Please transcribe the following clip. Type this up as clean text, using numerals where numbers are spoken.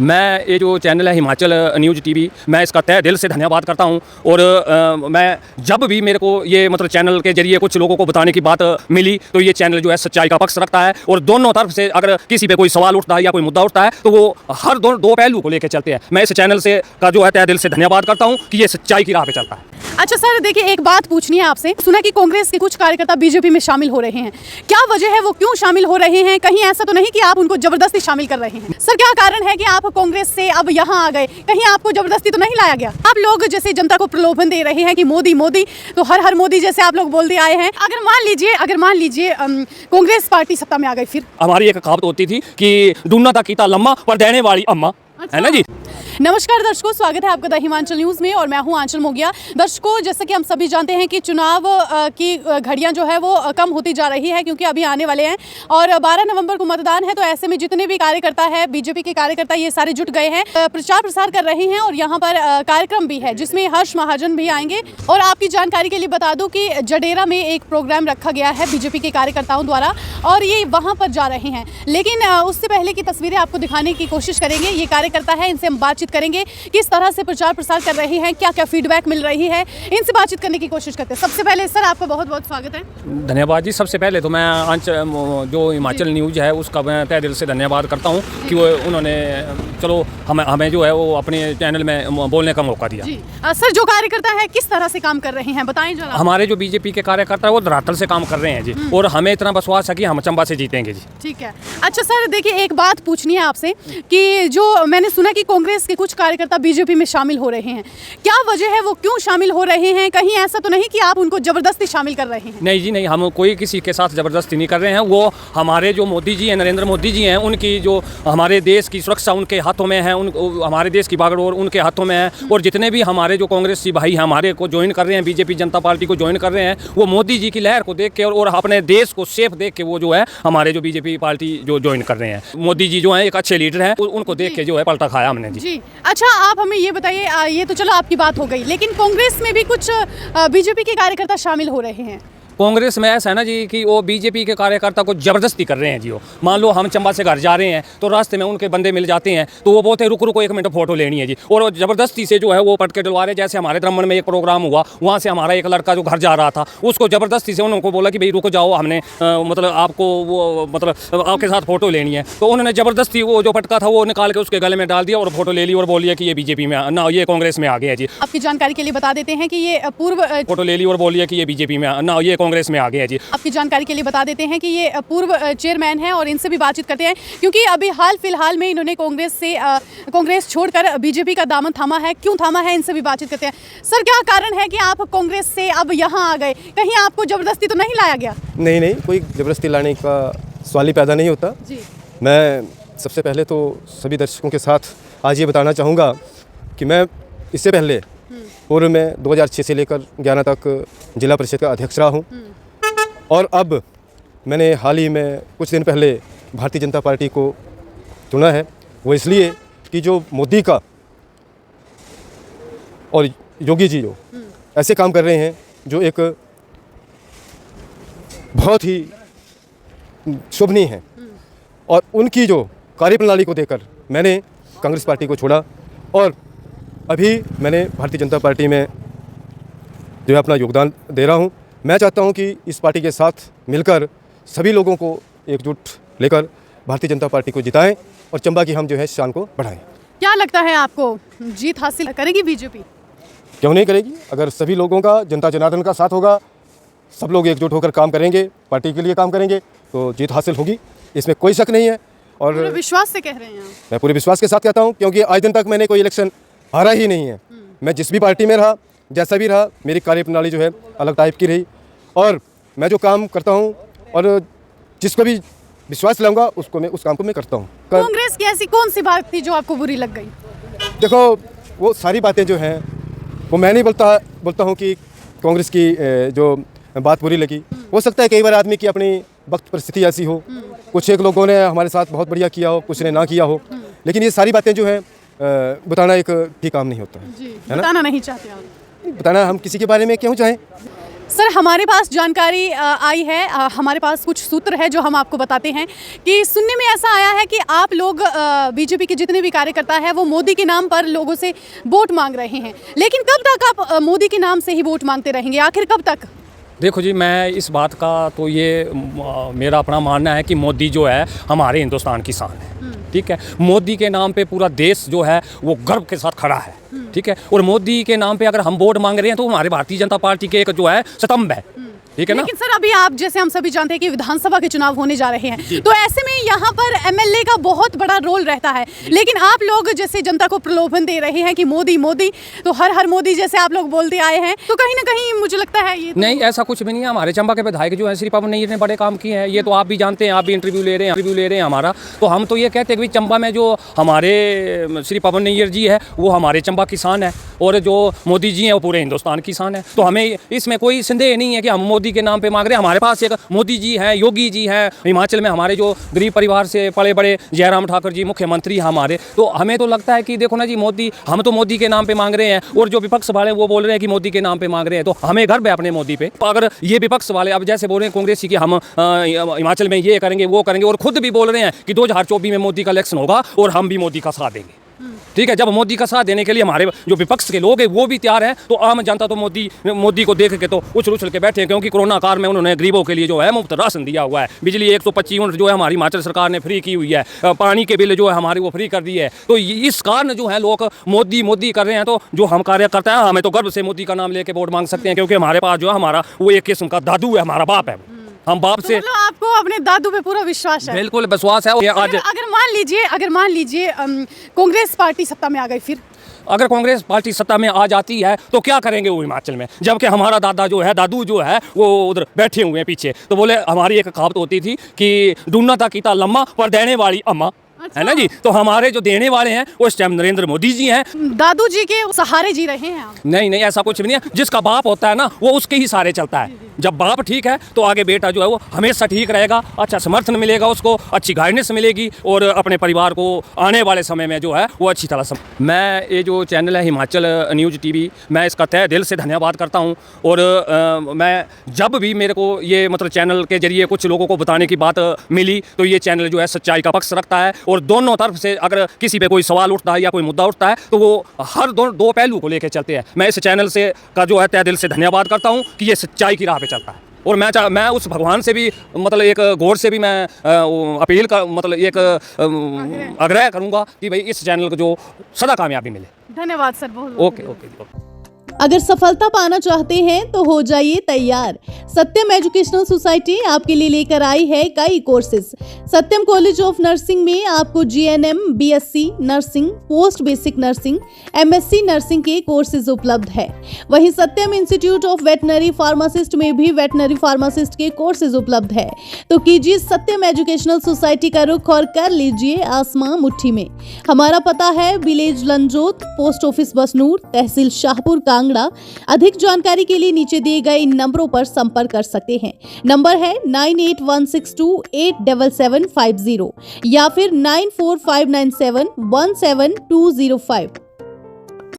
मैं ये जो चैनल है हिमाचल न्यूज़ टीवी, मैं इसका तहे दिल से धन्यवाद करता हूं। और मैं जब भी मेरे को ये मतलब चैनल के जरिए कुछ लोगों को बताने की बात मिली तो ये चैनल जो है सच्चाई का पक्ष रखता है और दोनों तरफ से अगर किसी पे कोई सवाल उठता है या कोई मुद्दा उठता है तो वो हर दो पहलू को लेकर चलते हैं। मैं इस चैनल से का जो है तहे दिल से धन्यवाद करता हूँ कि ये सच्चाई की राह पे चलता है। अच्छा सर, देखिए एक बात पूछनी है आपसे। सुना कि कांग्रेस के कुछ कार्यकर्ता बीजेपी में शामिल हो रहे हैं, क्या वजह है, वो क्यों शामिल हो रहे हैं? कहीं ऐसा तो नहीं कि आप उनको जबरदस्ती शामिल कर रहे हैं? सर, क्या कारण है कि आप कांग्रेस से अब यहाँ आ गए? कहीं आपको जबरदस्ती तो नहीं लाया गया? आप लोग जैसे जनता को प्रलोभन दे रहे हैं कि मोदी मोदी, तो हर हर मोदी जैसे आप लोग बोलते आए हैं। अगर मान लीजिए कांग्रेस पार्टी सत्ता में आ गई, फिर? हमारी एक कहावत होती थी कि ढूंढना था कीता लम्मा पर देने वाली अम्मा। अच्छा। है ना जी। नमस्कार दर्शकों, स्वागत है आपका द हिमाचल न्यूज़ में और मैं हूं आंचल मोगिया। दर्शकों, जैसा कि हम सभी जानते हैं कि चुनाव की घड़ियां जो है वो कम होती जा रही है, क्योंकि अभी आने वाले हैं और 12 नवंबर को मतदान है। तो ऐसे में जितने भी कार्यकर्ता है, बीजेपी के कार्यकर्ता, ये सारे जुट गए हैं, प्रचार प्रसार कर रहे हैं और यहाँ पर कार्यक्रम भी है जिसमें हर्ष महाजन भी आएंगे। और आपकी जानकारी के लिए बता दूँ कि जडेरा में एक प्रोग्राम रखा गया है बीजेपी के कार्यकर्ताओं द्वारा और ये वहाँ पर जा रहे हैं। लेकिन उससे पहले की तस्वीरें आपको दिखाने की कोशिश करेंगे। ये कार्यकर्ता है, इनसे हम बातचीत करेंगे, किस तरह से प्रचार प्रसार कर रहे हैं, क्या क्या फीडबैक मिल रही है, इनसे बातचीत करने की कोशिश करते हैं। सबसे पहले सर, आपका बहुत बहुत स्वागत है। धन्यवाद जी। सबसे पहले तो मैं जो हिमाचल न्यूज़ है उसका मैं तहे दिल से धन्यवाद करता हूँ कि वो उन्होंने चलो हमें जो है वो अपने चैनल में बोलने का मौका दिया। जी सर, जो कार्यकर्ता है किस तरह से काम कर रहे हैं बताएं जरा। हमारे जो बीजेपी के कार्यकर्ता है वो धरातल से काम कर रहे हैं जी, और हमें इतना विश्वास है कि हम चंबा से जीतेंगे जी। ठीक है। अच्छा सर, देखिए एक बात पूछनी है आपसे कि जो मैंने सुना कि कांग्रेस के कुछ कार्यकर्ता बीजेपी में शामिल हो रहे हैं, क्या वजह है, वो क्यों शामिल हो रहे हैं? कहीं ऐसा तो नहीं कि आप उनको जबरदस्ती शामिल कर रहे हैं? नहीं जी नहीं, हम कोई किसी के साथ जबरदस्ती नहीं कर रहे हैं। वो हमारे जो मोदी जी हैं, नरेंद्र मोदी जी हैं, उनकी जो हमारे देश की सुरक्षा उनके हाथों में है, हमारे देश की बागडोर उनके हाथों में है। और जितने भी हमारे जो कांग्रेसी भाई हमारे को ज्वाइन कर रहे हैं, बीजेपी जनता पार्टी को ज्वाइन कर रहे हैं, वो मोदी जी की लहर को देख के और अपने देश को सेफ देख के वो जो है हमारे जो बीजेपी पार्टी जो ज्वाइन कर रहे हैं। मोदी जी जो है एक अच्छे लीडर हैं, उनको देख के जो है पलटा खाया हमने जी। अच्छा, आप हमें ये बताइए, ये तो चलो आपकी बात हो गई, लेकिन कांग्रेस में भी कुछ बीजेपी के कार्यकर्ता शामिल हो रहे हैं। कांग्रेस में ऐसा है ना जी कि वो बीजेपी के कार्यकर्ता को जबरदस्ती कर रहे हैं जी। वो मान लो हम चंबा से घर जा रहे हैं तो रास्ते में उनके बंदे मिल जाते हैं तो वो बोलते हैं रुको रुको 1 मिनट फोटो लेनी है जी, और वो जबरदस्ती से जो है वो पटके डलवा रहे हैं। जैसे हमारे द्रमण में एक प्रोग्राम हुआ, वहाँ से हमारा एक लड़का जो घर जा रहा था उसको जबरदस्ती से उनको बोला कि भाई रुको जाओ, हमने मतलब आपको वो मतलब आपके साथ फोटो लेनी है। तो उन्होंने जबरदस्ती वो जो पटका था वो निकाल के उसके गले में डाल दिया और फोटो ले ली और बोलिए कि ये बीजेपी में ना, ये कांग्रेस में आ गया जी। आपकी जानकारी के लिए बता देते हैं कि ये पूर्व फोटो ले ली और बोलिए कि ये बीजेपी में ना, ये कांग्रेस में आ गया जी। आपकी जानकारी के लिए बता देते हैं कि ये पूर्व चेयरमैन हैं और इनसे भी बातचीत करते हैं, क्योंकि अभी हाल फिलहाल में इन्होंने कांग्रेस छोड़कर बीजेपी का दामन थामा है। क्यों थामा है, इनसे भी बातचीत करते हैं। सर, क्या कारण है कि आप कांग्रेस से अब यहाँ आ गए? कहीं आपको जबरदस्ती तो नहीं लाया गया? नहीं, कोई जबरदस्ती लाने का सवाल ही पैदा नहीं होता जी। मैं सबसे पहले तो सभी दर्शकों के साथ आज ये बताना चाहूँगा कि मैं इससे पहले पूर्व में 2006 से लेकर 11 तक जिला परिषद का अध्यक्ष रहा हूँ और अब मैंने हाल ही में कुछ दिन पहले भारतीय जनता पार्टी को चुना है। वो इसलिए कि जो मोदी का और योगी जी जो ऐसे काम कर रहे हैं जो एक बहुत ही शोभनीय है, और उनकी जो कार्यप्रणाली को देखकर मैंने कांग्रेस पार्टी को छोड़ा और अभी मैंने भारतीय जनता पार्टी में जो है अपना योगदान दे रहा हूँ। मैं चाहता हूं कि इस पार्टी के साथ मिलकर सभी लोगों को एकजुट लेकर भारतीय जनता पार्टी को जिताएं और चंबा की हम जो है शान को बढ़ाएं। क्या लगता है आपको, जीत हासिल करेगी बीजेपी? क्यों नहीं करेगी? अगर सभी लोगों का, जनता जनार्दन का साथ होगा, सब लोग एकजुट होकर काम करेंगे, पार्टी के लिए काम करेंगे, तो जीत हासिल होगी, इसमें कोई शक नहीं है। और पूरे विश्वास से कह रहे हैं? मैं पूरे विश्वास के साथ कहता हूँ, क्योंकि आज दिन तक मैंने कोई इलेक्शन हारा ही नहीं है। मैं जिस भी पार्टी में रहा, जैसा भी रहा, मेरी कार्यप्रणाली जो है अलग टाइप की रही और मैं जो काम करता हूं और जिसको भी विश्वास दिलाऊंगा उसको मैं उस काम को मैं करता हूं। कांग्रेस की ऐसी कौन सी बात थी जो आपको बुरी लग गई? देखो, वो सारी बातें जो हैं वो मैं नहीं बोलता हूं कि कांग्रेस की जो बात बुरी लगी। हो सकता है कई बार आदमी की अपनी वक्त परिस्थिति ऐसी हो, कुछ एक लोगों ने हमारे साथ बहुत बढ़िया किया हो, कुछ ने ना किया हो, लेकिन ये सारी बातें जो हैं बताना एक ठीक काम नहीं होता है। बताना नहीं चाहते आप? बताना हम किसी के बारे में क्यों चाहें? सर हमारे पास जानकारी आई है, हमारे पास कुछ सूत्र है जो हम आपको बताते हैं कि सुनने में ऐसा आया है कि आप लोग बीजेपी के जितने भी कार्यकर्ता हैं वो मोदी के नाम पर लोगों से वोट मांग रहे हैं, लेकिन कब तक आप मोदी के नाम से ही वोट मांगते रहेंगे, आखिर कब तक? देखो जी, मैं इस बात का तो ये मेरा अपना मानना है कि मोदी जो है हमारे हिंदुस्तान की शान है। ठीक है, मोदी के नाम पे पूरा देश जो है वो गर्व के साथ खड़ा है। ठीक है, और मोदी के नाम पे अगर हम वोट मांग रहे हैं तो हमारे भारतीय जनता पार्टी के एक जो है स्तंभ है। ठीक है ना? लेकिन सर अभी आप जैसे हम सभी जानते हैं कि विधानसभा के चुनाव होने जा रहे हैं, तो ऐसे में यहाँ पर एमएलए का बहुत बड़ा रोल रहता है, लेकिन आप लोग जैसे जनता को प्रलोभन दे रहे हैं कि मोदी मोदी, तो हर मोदी जैसे आप लोग बोलते आए हैं, तो कहीं ना कहीं मुझे लगता है ये नहीं, ऐसा कुछ भी नहीं है। हमारे चंबा के विधायक जो है श्री पवन नैयर ने बड़े काम किए हैं, ये तो आप भी जानते हैं, आप भी इंटरव्यू ले रहे हैं हमारा। तो हम तो ये कहते हैं कि चंबा में जो हमारे श्री पवन नैयर जी है वो हमारे चंबा की शान है, और जो मोदी जी हैं वो पूरे हिंदुस्तान की शान है। तो हमें इसमें कोई संदेह नहीं है कि हम मोदी के नाम पे मांग रहे हैं। हमारे पास एक मोदी जी हैं, योगी जी हैं, हिमाचल में हमारे जो गरीब परिवार से पले बड़े जयराम ठाकुर जी मुख्यमंत्री हमारे। तो हमें तो लगता है कि देखो ना जी, मोदी, हम तो मोदी के नाम पे मांग रहे हैं, और जो विपक्ष वाले वो बोल रहे हैं कि मोदी के नाम पे मांग रहे हैं, तो हमें गर्व है अपने मोदी पे। अगर ये विपक्ष वाले अब जैसे बोल रहे हैं कांग्रेस की हम हिमाचल में ये करेंगे वो करेंगे, और खुद भी बोल रहे हैं कि 2024 में मोदी का इलेक्शन होगा और हम भी मोदी का साथ देंगे। ठीक है, जब मोदी का साथ देने के लिए हमारे जो विपक्ष के लोग हैं वो भी तैयार हैं, तो आम जनता तो मोदी को देख के तो उछल के बैठे हैं, क्योंकि कोरोना काल में उन्होंने गरीबों के लिए जो है मुफ्त राशन दिया हुआ है। बिजली 125 यूनिट जो है हमारी हिमाचल सरकार ने फ्री की हुई है, पानी के बिल जो है हमारे वो फ्री कर दिए है। तो इस कारण जो है लोग मोदी कर रहे हैं। तो जो हम कार्य करते हैं हमें तो गर्व से मोदी का नाम लेके वोट मांग सकते हैं, क्योंकि हमारे पास जो है हमारा वो एक किस्म का दादू है, हमारा बाप है। हम बाप से मतलब आपको अपने दादू पे पूरा विश्वास है? बिल्कुल विश्वास है। आज अगर मान लीजिए कांग्रेस पार्टी सत्ता में आ गई, फिर अगर कांग्रेस पार्टी सत्ता में आ जाती है तो क्या करेंगे वो हिमाचल में, जबकि हमारा दादू जो है वो उधर बैठे हुए हैं पीछे। तो बोले, हमारी एक कहावत होती थी कि ढूंढना था कीता लम्मा पर देने वाली अम्मा। अच्छा। है ना जी? तो हमारे जो देने वाले हैं वो इस टाइम नरेंद्र मोदी जी हैं। दादू जी के सहारे जी रहे हैं आप? नहीं, ऐसा कुछ भी नहीं है। जिसका बाप होता है ना वो उसके ही सहारे चलता है। जब बाप ठीक है तो आगे बेटा जो है वो हमेशा ठीक रहेगा, अच्छा समर्थन मिलेगा उसको, अच्छी गाइडेंस मिलेगी, और अपने परिवार को आने वाले समय में जो है वो अच्छी तरह मैं ये जो चैनल है हिमाचल न्यूज़ टीवी, मैं इसका तहे दिल से धन्यवाद करता हूँ। और मैं जब भी मेरे को ये मतलब चैनल के जरिए कुछ लोगों को बताने की बात मिली, तो ये चैनल जो है सच्चाई का पक्ष रखता है, और दोनों तरफ से अगर किसी पे कोई सवाल उठता है या कोई मुद्दा उठता है तो वो हर दो पहलू को लेकर चलते हैं। मैं इस चैनल से का जो है तहे दिल से धन्यवाद करता हूँ कि ये सच्चाई की राह पे चलता है। और मैं उस भगवान से भी मतलब एक गौर से भी मैं अपील का मतलब एक आग्रह करूँगा कि भाई इस चैनल को जो सदा कामयाबी मिले। धन्यवाद सर, बहुत ओके। अगर सफलता पाना चाहते हैं तो हो जाइए तैयार। सत्यम एजुकेशनल सोसाइटी आपके लिए लेकर आई है कई courses. Satyam college of nursing में आपको GNM, BSc nursing, post basic nursing, MSc nursing के कोर्सेज उपलब्ध है। वहीं सत्यम इंस्टीट्यूट ऑफ वेटनरी फार्मासिस्ट में भी वेटनरी फार्मासिस्ट के कोर्सेज उपलब्ध है। तो कीजिए सत्यम एजुकेशनल सोसाइटी का रुख और कर लीजिए आसमां मुट्ठी में। हमारा पता है village Lanjot, post office Basnur, तहसील शाहपुर कांगड़ा। अधिक जानकारी के लिए नीचे दिए गए इन नंबरों पर संपर्क कर सकते हैं। नंबर है 9816287750 या फिर 94597172205।